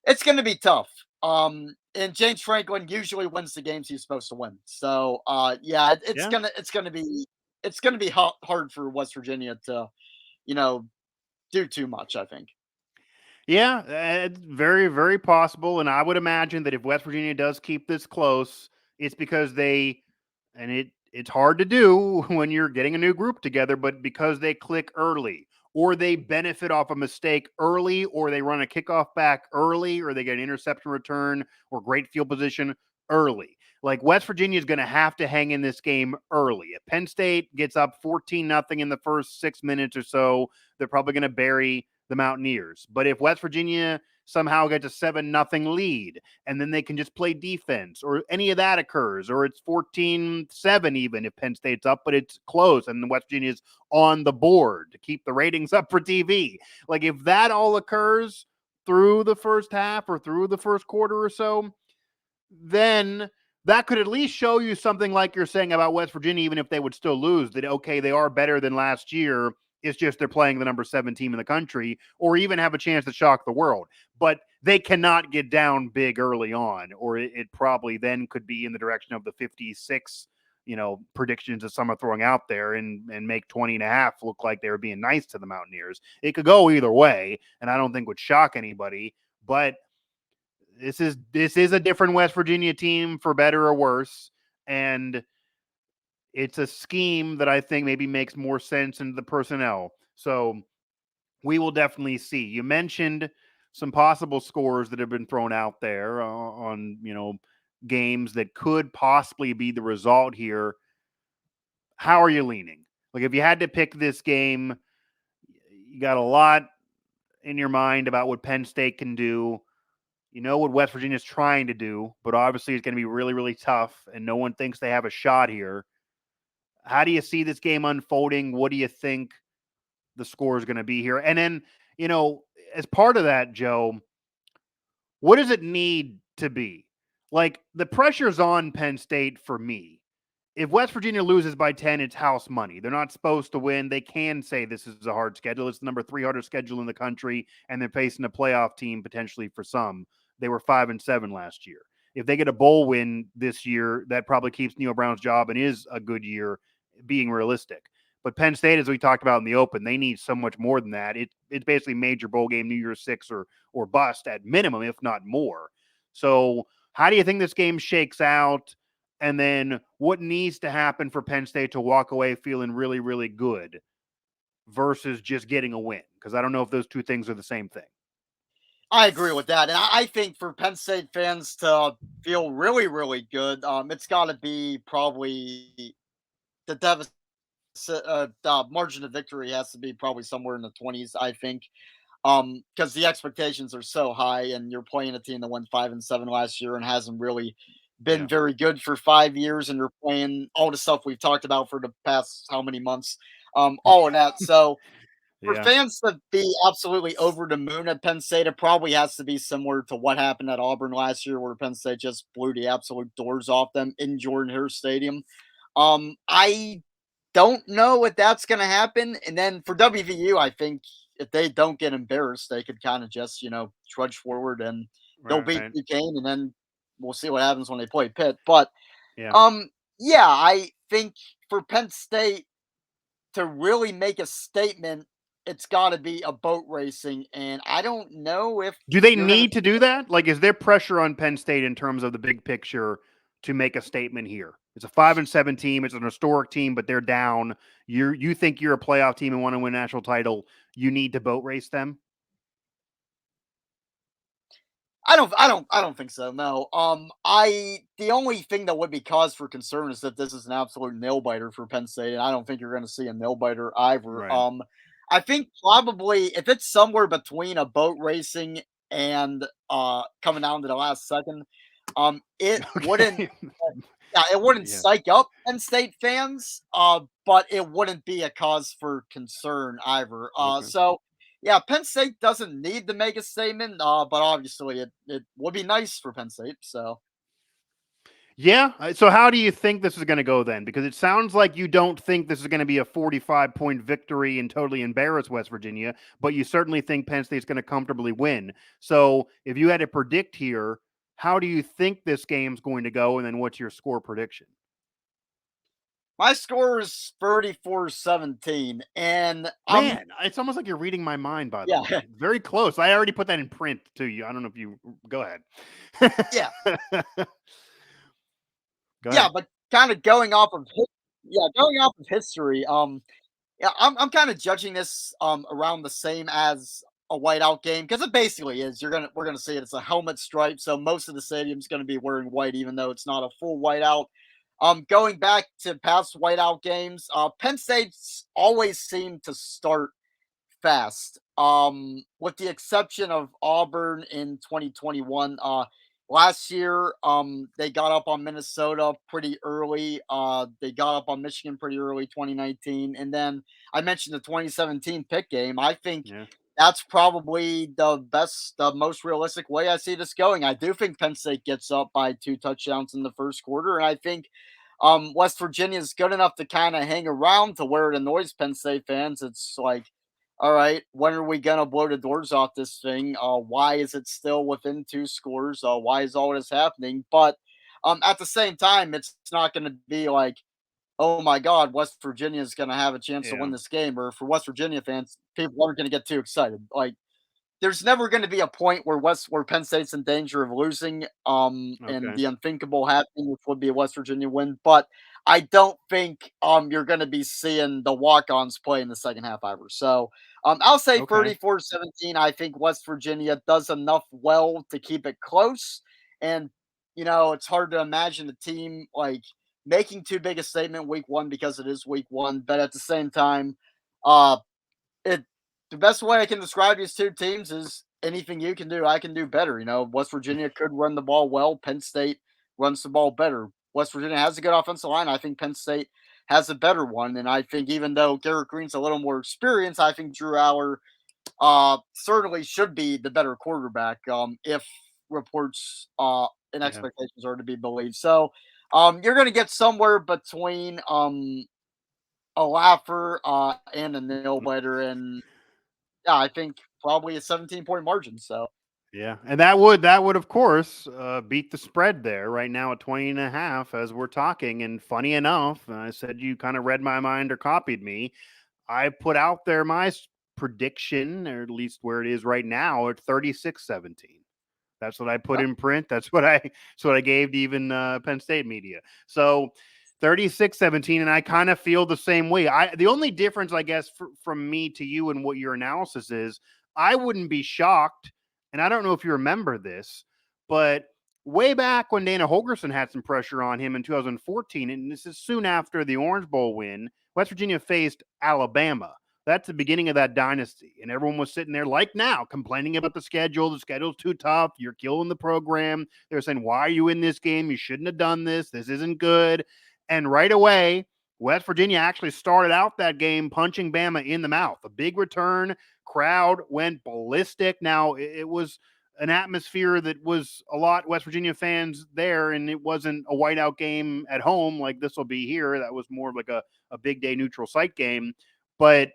it's going to be tough. And James Franklin usually wins the games he's supposed to win. So it's going to be hard for West Virginia to, do too much, I think. Yeah, it's very, very possible. And I would imagine that if West Virginia does keep this close, it's because it's hard to do when you're getting a new group together, but because they click early, or they benefit off a mistake early, or they run a kickoff back early, or they get an interception return or great field position early. Like, West Virginia is going to have to hang in this game early. If Penn State gets up 14-0 in the first 6 minutes or so, they're probably going to bury the Mountaineers. But if West Virginia somehow gets a 7-0 lead, and then they can just play defense, or any of that occurs, or it's 14-7 even if Penn State's up, but it's close, and West Virginia's on the board to keep the ratings up for TV. Like, if that all occurs through the first half or through the first quarter or so, then that could at least show you something like you're saying about West Virginia, even if they would still lose, that, okay, they are better than last year. It's just they're playing the number 7 team in the country, or even have a chance to shock the world. But they cannot get down big early on, or it probably then could be in the direction of the 56, predictions that some are throwing out there, and make 20.5 look like they were being nice to the Mountaineers. It could go either way, and I don't think would shock anybody. But this is a different West Virginia team, for better or worse, and it's a scheme that I think maybe makes more sense in the personnel. So we will definitely see. You mentioned some possible scores that have been thrown out there on games that could possibly be the result here. How are you leaning? Like, if you had to pick this game, you got a lot in your mind about what Penn State can do. You know what West Virginia is trying to do, but obviously it's going to be really, really tough, and no one thinks they have a shot here. How do you see this game unfolding? What do you think the score is going to be here? And then, as part of that, Joe, what does it need to be? Like, the pressure's on Penn State for me. If West Virginia loses by 10, it's house money. They're not supposed to win. They can say this is a hard schedule. It's the number 3 hardest schedule in the country, and they're facing a playoff team potentially for some. They were 5-7 last year. If they get a bowl win this year, that probably keeps Neil Brown's job and is a good year, being realistic. But Penn State, as we talked about in the open, they need so much more than that. It's basically major bowl game, New Year's Six or bust at minimum, if not more. So how do you think this game shakes out? And then what needs to happen for Penn State to walk away feeling really, really good versus just getting a win? Because I don't know if those two things are the same thing. I agree with that, and I think for Penn State fans to feel really, really good, it's got to be probably the the margin of victory has to be probably somewhere in the 20s. I think, because the expectations are so high, and you're playing a team that went 5-7 last year and hasn't really been Yeah. very good for 5 years, and you're playing all the stuff we've talked about for the past how many months, all of that. So for Yeah. fans to be absolutely over the moon at Penn State, it probably has to be similar to what happened at Auburn last year, where Penn State just blew the absolute doors off them in Jordan Hare Stadium. I don't know if that's going to happen. And then for WVU, I think if they don't get embarrassed, they could kind of just, trudge forward and they'll beat Right. Duquesne, and then we'll see what happens when they play Pitt. But Yeah. yeah, I think for Penn State to really make a statement, it's got to be a boat racing, and I don't know if Do they you're going to. need to do that? Like, is there pressure on Penn State in terms of the big picture to make a statement here? It's a 5-7 team. It's an historic team, but they're down. You think you're a playoff team and want to win a national title? You need to boat race them. I don't think so. No. The only thing that would be cause for concern is that this is an absolute nail biter for Penn State, and I don't think you're going to see a nail biter either. Right. I think probably if it's somewhere between a boat racing and coming down to the last second, it wouldn't. Okay. Yeah, it wouldn't Yeah. psych up Penn State fans, but it wouldn't be a cause for concern either. Okay. So yeah, Penn State doesn't need to make a statement, but obviously it would be nice for Penn State. So Yeah. So how do you think this is going to go then? Because it sounds like you don't think this is going to be a 45-point victory and totally embarrass West Virginia, but you certainly think Penn State's going to comfortably win. So if you had to predict here, how do you think this game's going to go? And then what's your score prediction? my score is 34-17, and Man, it's almost like you're reading my mind, by the yeah, way. Very close. I already put that in print to you. I don't know if you go ahead. yeah, Go yeah, ahead. but kind of going off of history, yeah, I'm kind of judging this around the same as a whiteout game, because it basically is. We're gonna see it. It's a helmet stripe, so most of the stadium's gonna be wearing white, even though it's not a full whiteout. Going back to past whiteout games, Penn State's always seemed to start fast. With the exception of Auburn in 2021, last year, they got up on Minnesota pretty early. They got up on Michigan pretty early, 2019, and then I mentioned the 2017 pick game. I think Yeah. that's probably the most realistic way I see this going. I do think Penn State gets up by 2 touchdowns in the first quarter, and I think West Virginia is good enough to kind of hang around to where it annoys Penn State fans. It's like, all right, when are we gonna blow the doors off this thing? Why is it still within 2 scores? Why is all this happening? But at the same time, it's not going to be like, oh my God, West Virginia is going to have a chance to win Yeah. this game. Or for West Virginia fans, people aren't going to get too excited. Like, there's never going to be a point where Penn State's in danger of losing, and Okay. the unthinkable happening, which would be a West Virginia win. But I don't think you're going to be seeing the walk-ons play in the second half ever. So I'll say Okay. 34-17. I think West Virginia does enough well to keep it close, and it's hard to imagine a team like making too big a statement week one because it is week one, but at the same time, uh, it the best way I can describe these two teams is anything you can do, I can do better. West Virginia could run the ball well. Penn State runs the ball better. West Virginia has a good offensive line. I think Penn State has a better one. And I think even though Garrett Green's a little more experienced, I think Drew Aller certainly should be the better quarterback, if reports and Yeah. expectations are to be believed. So you're going to get somewhere between a laugher and a nail biter, and yeah, I think probably a 17-point margin. So Yeah. And that would of course beat the spread there right now at 20.5 as we're talking. And funny enough, I said you kind of read my mind or copied me. I put out there my prediction, or at least where it is right now, at 36-17. That's what I put yeah, in print. That's what I gave to even Penn State media. So 36-17, and I kind of feel the same way. The only difference, I guess, from me to you and what your analysis is, I wouldn't be shocked, and I don't know if you remember this, but way back when Dana Holgerson had some pressure on him in 2014, and this is soon after the Orange Bowl win, West Virginia faced Alabama. That's the beginning of that dynasty. And everyone was sitting there like now complaining about the schedule. The schedule's too tough. You're killing the program. They're saying, why are you in this game? You shouldn't have done this. This isn't good. And right away, West Virginia actually started out that game punching Bama in the mouth. A big return. Crowd went ballistic. Now, it was an atmosphere that was a lot West Virginia fans there, and it wasn't a whiteout game at home like this will be here. That was more like a big day neutral site game. But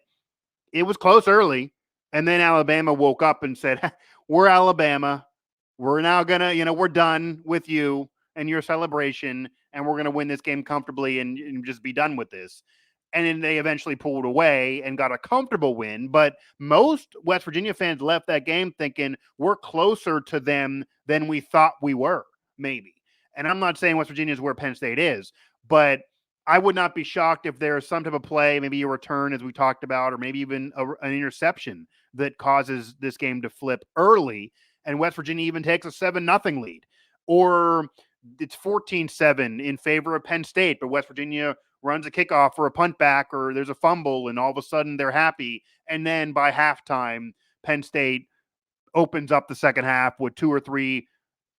it was close early, and then Alabama woke up and said, we're Alabama. We're now going to, we're done with you and your celebration, and we're going to win this game comfortably and just be done with this. And then they eventually pulled away and got a comfortable win. But most West Virginia fans left that game thinking we're closer to them than we thought we were, maybe. And I'm not saying West Virginia is where Penn State is, but I would not be shocked if there's some type of play, maybe a return, as we talked about, or maybe even an interception that causes this game to flip early, and West Virginia even takes a 7-0 lead. Or it's 14-7 in favor of Penn State, but West Virginia runs a kickoff for a punt back, or there's a fumble, and all of a sudden they're happy. And then by halftime, Penn State opens up the second half with 2 or 3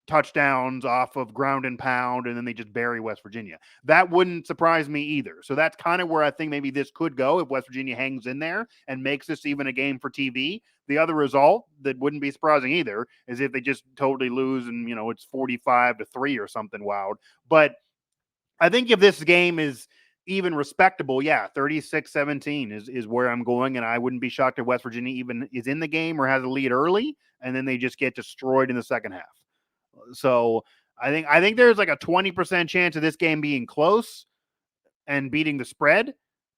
touchdowns off of ground and pound, and then they just bury West Virginia. That wouldn't surprise me either. So that's kind of where I think maybe this could go if West Virginia hangs in there and makes this even a game for TV. The other result that wouldn't be surprising either is if they just totally lose and, it's 45-3 or something wild. But I think if this game is even respectable, 36-17 is where I'm going, and I wouldn't be shocked if West Virginia even is in the game or has a lead early, and then they just get destroyed in the second half. So I think there's like a 20% chance of this game being close and beating the spread,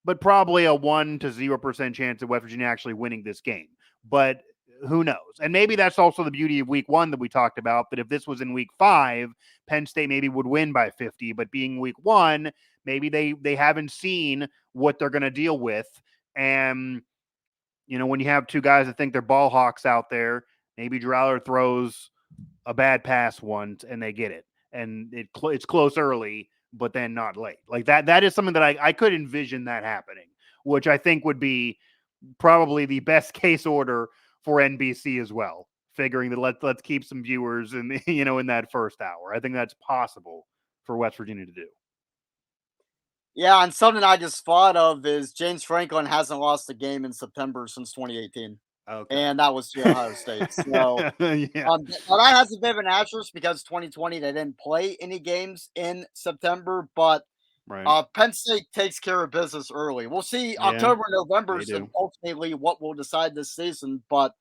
but probably a 1-0% chance of West Virginia actually winning this game. But who knows? And maybe that's also the beauty of week one that we talked about, that if this was in week 5, Penn State maybe would win by 50, but being week 1, maybe they haven't seen what they're going to deal with. And, when you have two guys that think they're ball hawks out there, maybe Drowler throws a bad pass once and they get it, and it's close early, but then not late. Like that is something that I could envision that happening, which I think would be probably the best case order for NBC as well. Figuring that let's keep some viewers in in that first hour. I think that's possible for West Virginia to do. Yeah, and something I just thought of is James Franklin hasn't lost a game in September since 2018, Okay. and that was to Ohio State. So, Yeah. now that has a bit of an asterisk because 2020 they didn't play any games in September, but Right. Penn State takes care of business early. We'll see Yeah. October, November They is do. ultimately what will decide this season, but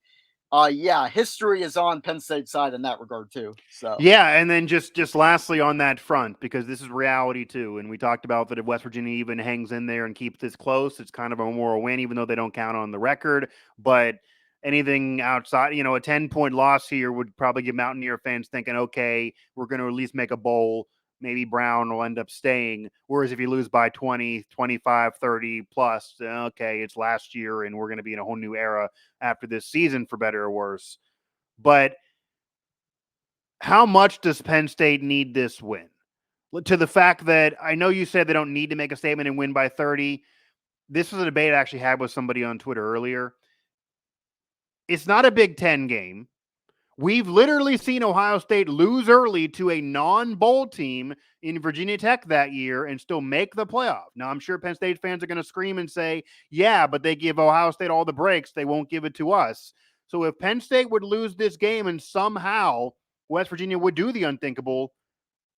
yeah, history is on Penn State's side in that regard too. So Yeah, and then just lastly on that front, because this is reality too, and we talked about that if West Virginia even hangs in there and keeps this close, it's kind of a moral win, even though they don't count on the record. But anything outside, a 10-point loss here would probably get Mountaineer fans thinking, okay, we're going to at least make a bowl. Maybe Brown will end up staying. Whereas if you lose by 20, 25, 30 plus, okay, it's last year and we're going to be in a whole new era after this season, for better or worse. But how much does Penn State need this win? To the fact that I know you said they don't need to make a statement and win by 30. This was a debate I actually had with somebody on Twitter earlier. It's not a Big Ten game. We've literally seen Ohio State lose early to a non-bowl team in Virginia Tech that year and still make the playoff. Now, I'm sure Penn State fans are going to scream and say, yeah, but they give Ohio State all the breaks. They won't give it to us. So if Penn State would lose this game and somehow West Virginia would do the unthinkable,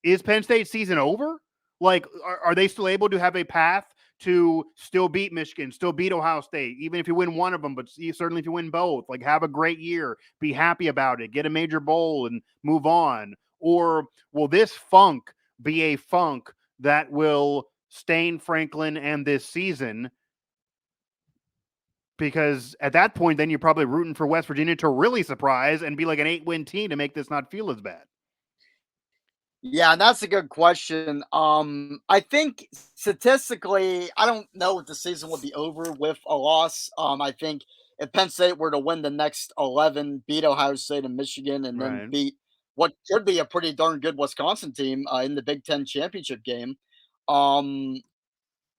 is Penn State's season over? Like, are they still able to have a path to still beat Michigan, still beat Ohio State, even if you win one of them, but certainly if you win both, like have a great year, be happy about it, get a major bowl and move on? Or will this funk be a funk that will stain Franklin and this season? Because at that point, then you're probably rooting for West Virginia to really surprise and be like an 8-win team to make this not feel as bad. yeah, that's a good question. I think statistically, I don't know if the season would be over with a loss. I think if Penn State were to win the next 11, beat Ohio State and Michigan, and then Right. beat what could be a pretty darn good Wisconsin team in the Big Ten championship game, um,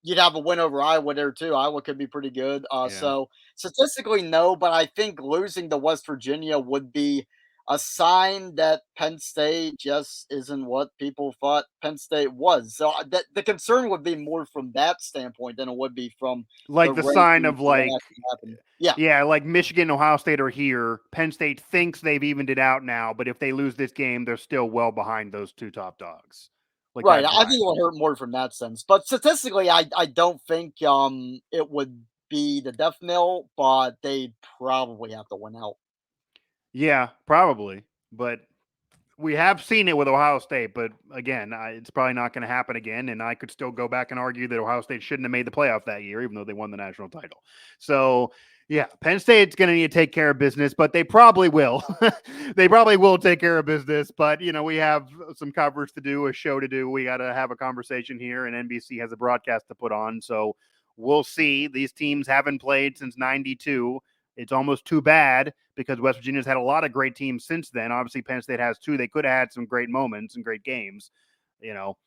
you'd have a win over Iowa there too. Iowa could be pretty good. Yeah. So statistically, no, but I think losing to West Virginia would be a sign that Penn State just isn't what people thought Penn State was. So the concern would be more from that standpoint than it would be from the Like the sign rankings of and what like, actually happened. Yeah, yeah, like Michigan, Ohio State are here. Penn State thinks they've evened it out now, but if they lose this game, they're still well behind those two top dogs. Like right. that I think vibe. it would hurt more from that sense. But statistically, I don't think it would be the death knell, but they'd probably have to win out. Yeah, probably. But we have seen it with Ohio State, but again, it's probably not going to happen again. And I could still go back and argue that Ohio State shouldn't have made the playoff that year, even though they won the national title. So, yeah, Penn State's going to need to take care of business, but they probably will. They probably will take care of business. But, we have some coverage to do, a show to do. We got to have a conversation here, and NBC has a broadcast to put on. So we'll see. These teams haven't played since 92. It's almost too bad because West Virginia's had a lot of great teams since then. Obviously, Penn State has too. They could have had some great moments and great games. You know,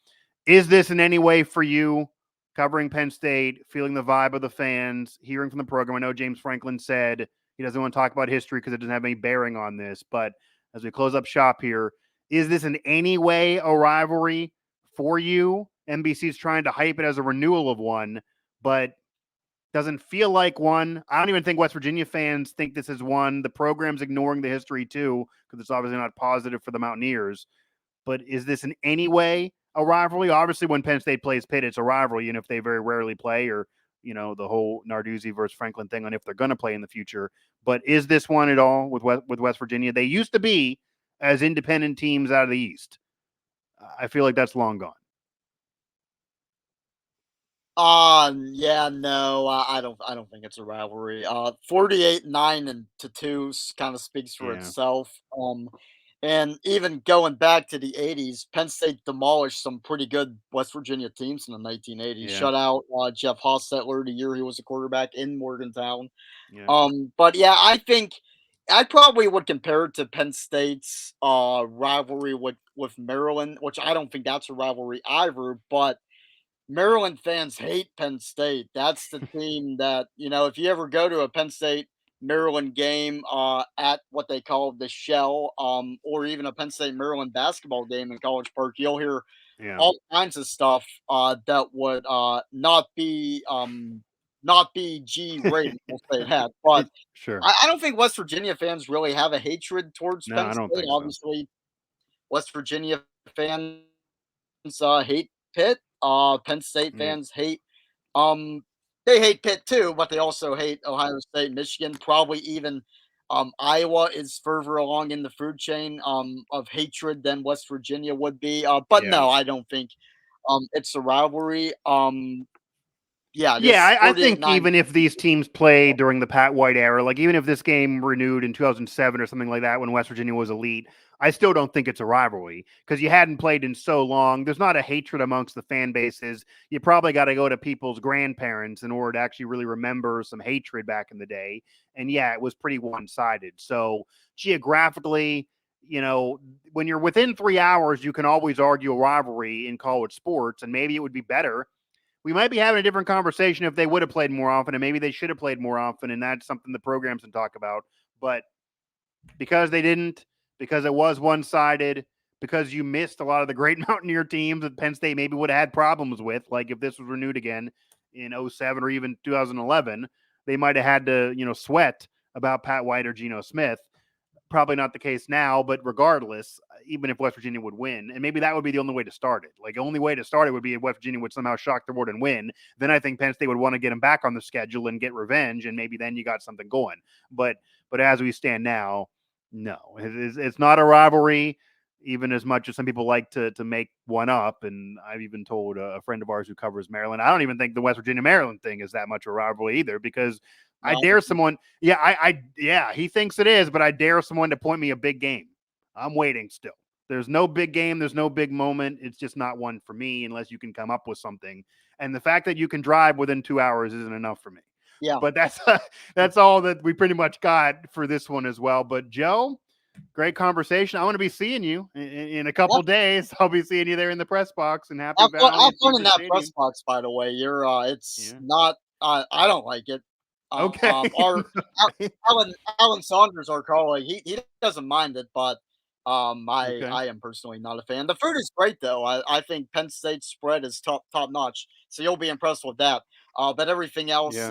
is this in any way for you covering Penn State, feeling the vibe of the fans, hearing from the program? I know James Franklin said he doesn't want to talk about history because it doesn't have any bearing on this. But as we close up shop here, is this in any way a rivalry for you? NBC's trying to hype it as a renewal of one, but doesn't feel like one. I don't even think West Virginia fans think this is one. The program's ignoring the history too, because it's obviously not positive for the Mountaineers. But is this in any way a rivalry? Obviously, when Penn State plays Pitt, it's a rivalry, and if they very rarely play, or the whole Narduzzi versus Franklin thing on if they're going to play in the future. But is this one at all with West Virginia? They used to be as independent teams out of the East. I feel like that's long gone. Yeah, no, I don't think it's a rivalry. 48-9 and to 2 kind of speaks for Yeah, itself. And even going back to the 80s, Penn State demolished some pretty good West Virginia teams in the 1980s. yeah, Shut out Jeff Hostetler the year he was a quarterback in Morgantown. yeah, But yeah, I think I probably would compare it to Penn State's rivalry with Maryland, which I don't think that's a rivalry either, but Maryland fans hate Penn State. That's the team that, if you ever go to a Penn State Maryland game at what they call the Shell, or even a Penn State Maryland basketball game in College Park, you'll hear Yeah. all kinds of stuff that would not be G rated, we'll say that. But Sure. I don't think West Virginia fans really have a hatred towards No, Penn I don't State. think so. Obviously, West Virginia fans hate Pitt. Penn State Yeah. fans um they hate Pitt too, but they also hate Ohio State, Michigan, probably even Iowa is further along in the food chain of hatred than West Virginia would be. But Yeah. no, I don't think it's a rivalry. Yeah, Yeah, this I think 48-9. even if these teams play during the Pat White era, like even if this game renewed in 2007 or something like that when West Virginia was elite, I still don't think it's a rivalry because you hadn't played in so long. There's not a hatred amongst the fan bases. You probably got to go to people's grandparents in order to actually really remember some hatred back in the day. And yeah, it was pretty one-sided. So geographically, when you're within 3 hours, you can always argue a rivalry in college sports, and maybe it would be better. We might be having a different conversation if they would have played more often, and maybe they should have played more often, and that's something the programs can talk about. But because they didn't, because it was one-sided, because you missed a lot of the great Mountaineer teams that Penn State maybe would have had problems with, like if this was renewed again in 07 or even 2011, they might have had to, sweat about Pat White or Geno Smith. Probably not the case now, but regardless, even if West Virginia would win, and maybe that would be the only way to start it. Like, the only way to start it would be if West Virginia would somehow shock the world and win. Then I think Penn State would want to get them back on the schedule and get revenge, and maybe then you got something going. But as we stand now, no, it's not a rivalry, even as much as some people like to make one up. And I've even told a friend of ours who covers Maryland, I don't even think the West Virginia Maryland thing is that much of a rivalry either, because I No, dare someone. Yeah, he thinks it is, but I dare someone to point me a big game. I'm waiting still. There's no big game. There's no big moment. It's just not one for me unless you can come up with something. And the fact that you can drive within 2 hours isn't enough for me. yeah. But that's all that we pretty much got for this one as well. But Joe, great conversation. I want to be seeing you in a couple days. I'll be seeing you there in the press box in Happy Valley Have at fun in Beaver that press Stadium. box, by the way. It's Yeah. not. I don't like it. Okay. Our Alan Saunders, our colleague, he doesn't mind it, but Okay. I am personally not a fan. The food is great though. I think Penn State's spread is top notch, so you'll be impressed with that. But everything else, Yeah.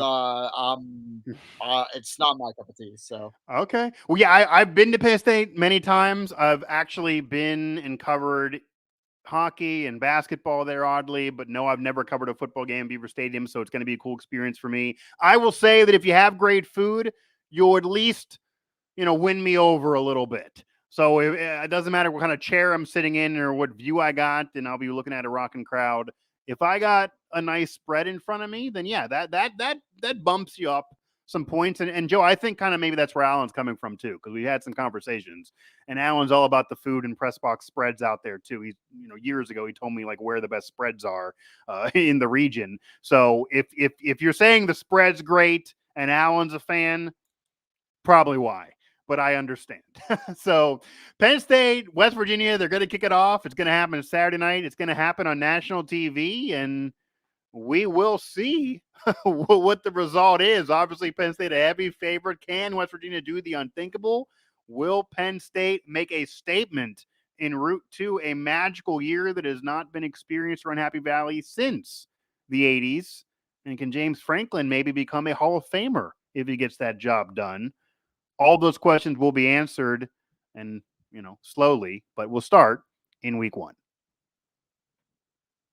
it's not my cup of tea. So Okay. Well, yeah, I've been to Penn State many times. I've actually been and covered hockey and basketball there, oddly, but no, I've never covered a football game at Beaver Stadium, so it's going to be a cool experience for me. I will say that if you have great food, you'll at least, win me over a little bit. So it doesn't matter what kind of chair I'm sitting in or what view I got, and I'll be looking at a rocking crowd. If I got a nice spread in front of me, then yeah, that bumps you up some points. And Joe, I think kind of maybe that's where Alan's coming from too, because we had some conversations, and Alan's all about the food and press box spreads out there too. He's, years ago he told me like where the best spreads are in the region. So if you're saying the spread's great and Alan's a fan, probably why. But I understand. So Penn State, West Virginia, they're going to kick it off. It's going to happen Saturday night. It's going to happen on national TV, and we will see what the result is. Obviously, Penn State a heavy favorite. Can West Virginia do the unthinkable? Will Penn State make a statement en route to a magical year that has not been experienced around Happy Valley since the 80s? And can James Franklin maybe become a Hall of Famer if he gets that job done? All those questions will be answered and, slowly, but we'll start in week 1.